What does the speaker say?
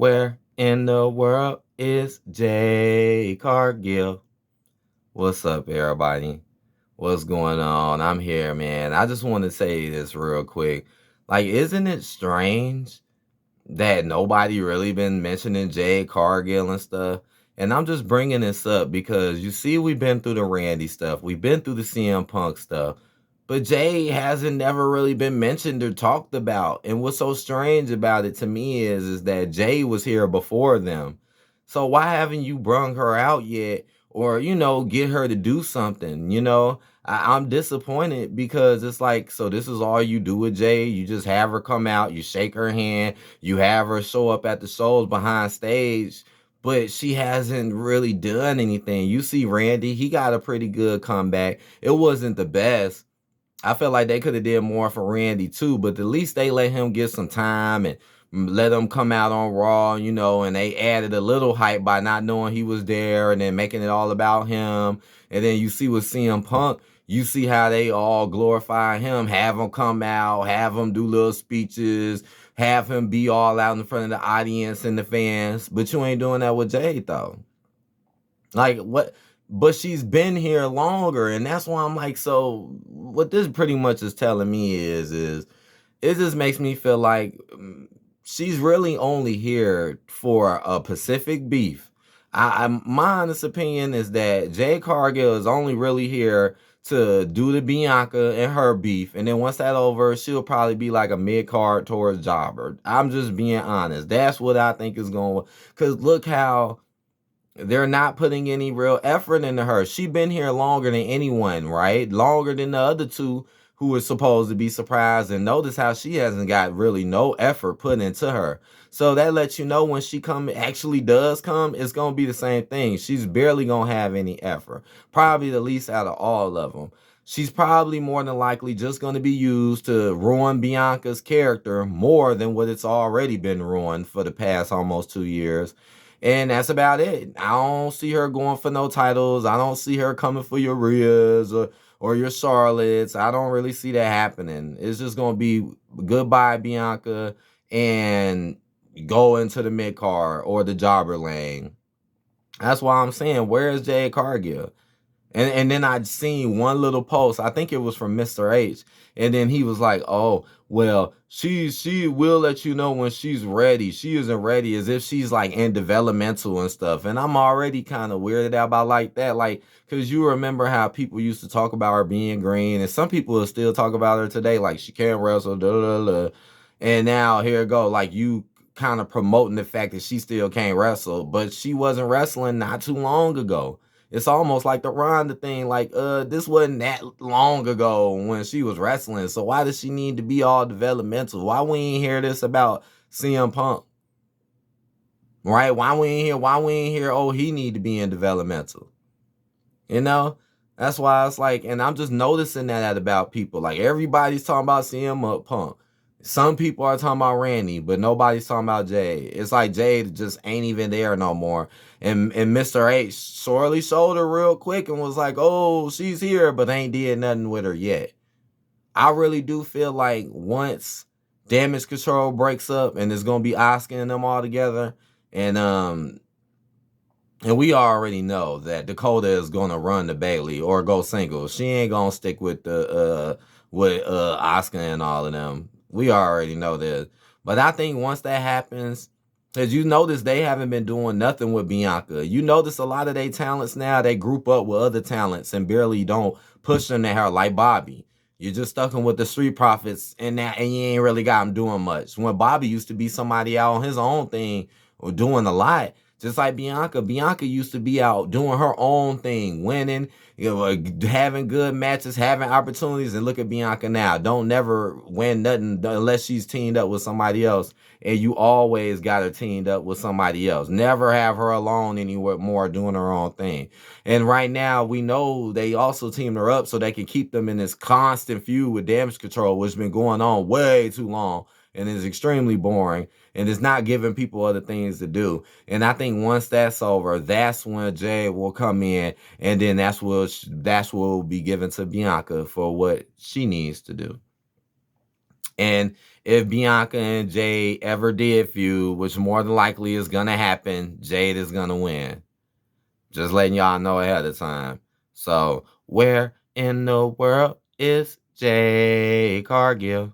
Where in the world is Jade Cargill? What's up, everybody? What's going on? I'm here, man. I just want to say this real quick. Like, isn't it strange that nobody really been mentioning Jade Cargill and stuff? And I'm just bringing this up because you see, we've been through the Randy stuff, we've been through the CM Punk stuff, but Jay hasn't never really been mentioned or talked about. And what's so strange about it to me is that Jay was here before them. So why haven't you brung her out yet? Or, get her to do something, I'm disappointed because it's like, so this is all you do with Jay. You just have her come out, you shake her hand, you have her show up at the shows behind stage, but she hasn't really done anything. You see Randy, he got a pretty good comeback. It wasn't the best. I feel like they could have did more for Randy too, but at least they let him get some time and let him come out on Raw, and they added a little hype by not knowing he was there and then making it all about him. And then you see with CM Punk, you see how they all glorify him, have him come out, have him do little speeches, have him be all out in front of the audience and the fans. But you ain't doing that with Jade though. Like what? But she's been here longer, and that's why I'm like, so what this pretty much is telling me is it just makes me feel like she's really only here for a Pacific beef. My honest opinion is that Jay Cargill is only really here to do the Bianca and her beef, and then once that over, she'll probably be like a mid card towards Jobber. I'm just being honest. That's what I think is going. Because look how they're not putting any real effort into her. She been here longer than anyone, right? Longer than the other two who were supposed to be surprised. And notice how she hasn't got really no effort put into her. So that lets you know when she actually does come, it's going to be the same thing. She's barely going to have any effort. Probably the least out of all of them. She's probably more than likely just going to be used to ruin Bianca's character more than what it's already been ruined for the past almost 2 years. And that's about it. I don't see her going for no titles. I don't see her coming for your Rheas or your Charlottes. I don't really see that happening. It's just going to be goodbye, Bianca, and go into the mid card or the jobber lane. That's why I'm saying, where is Jade Cargill? And then I'd seen one little post, I think it was from Mr. H, and then he was like, oh, well, she will let you know when she's ready. She isn't ready, as if she's like in developmental and stuff. And I'm already kind of weirded out about like that, like, because you remember how people used to talk about her being green, and some people will still talk about her today, like she can't wrestle, da da da. And now here it go, like you kind of promoting the fact that she still can't wrestle, but she wasn't wrestling not too long ago. It's almost like the Ronda thing, like, this wasn't that long ago when she was wrestling, so why does she need to be all developmental? Why we ain't hear this about CM Punk? Right? Why we ain't hear, oh, he need to be in developmental? You know? That's why it's like, and I'm just noticing that about people. Like, everybody's talking about CM Punk. Some people are talking about Randy, but nobody's talking about Jade. It's like Jade just ain't even there no more. And Mr. H sorely showed her real quick and was like, oh, she's here, but ain't did nothing with her yet. I really do feel like once Damage Control breaks up and it's gonna be Asuka and them all together, and we already know that Dakota is gonna run the Bailey or go single. She ain't gonna stick with the Asuka and all of them. We already know this. But I think once that happens, because you notice they haven't been doing nothing with Bianca. You notice a lot of their talents now, they group up with other talents and barely don't push them to her like Bobby. You're just stuck with the Street Profits and you ain't really got them doing much. When Bobby used to be somebody out on his own thing or doing a lot, just like Bianca. Bianca used to be out doing her own thing, winning, having good matches, having opportunities. And look at Bianca now. Don't never win nothing unless she's teamed up with somebody else. And you always got her teamed up with somebody else. Never have her alone anywhere more doing her own thing. And right now, we know they also teamed her up so they can keep them in this constant feud with Damage Control, which has been going on way too long and is extremely boring and is not giving people other things to do. And I think once that's over, that's when Jade will come in, and then that's what will be given to Bianca for what she needs to do. And if Bianca and Jade ever did feud, which more than likely is gonna happen, Jade is gonna win. Just letting y'all know ahead of time. So, where in the world is Jade Cargill?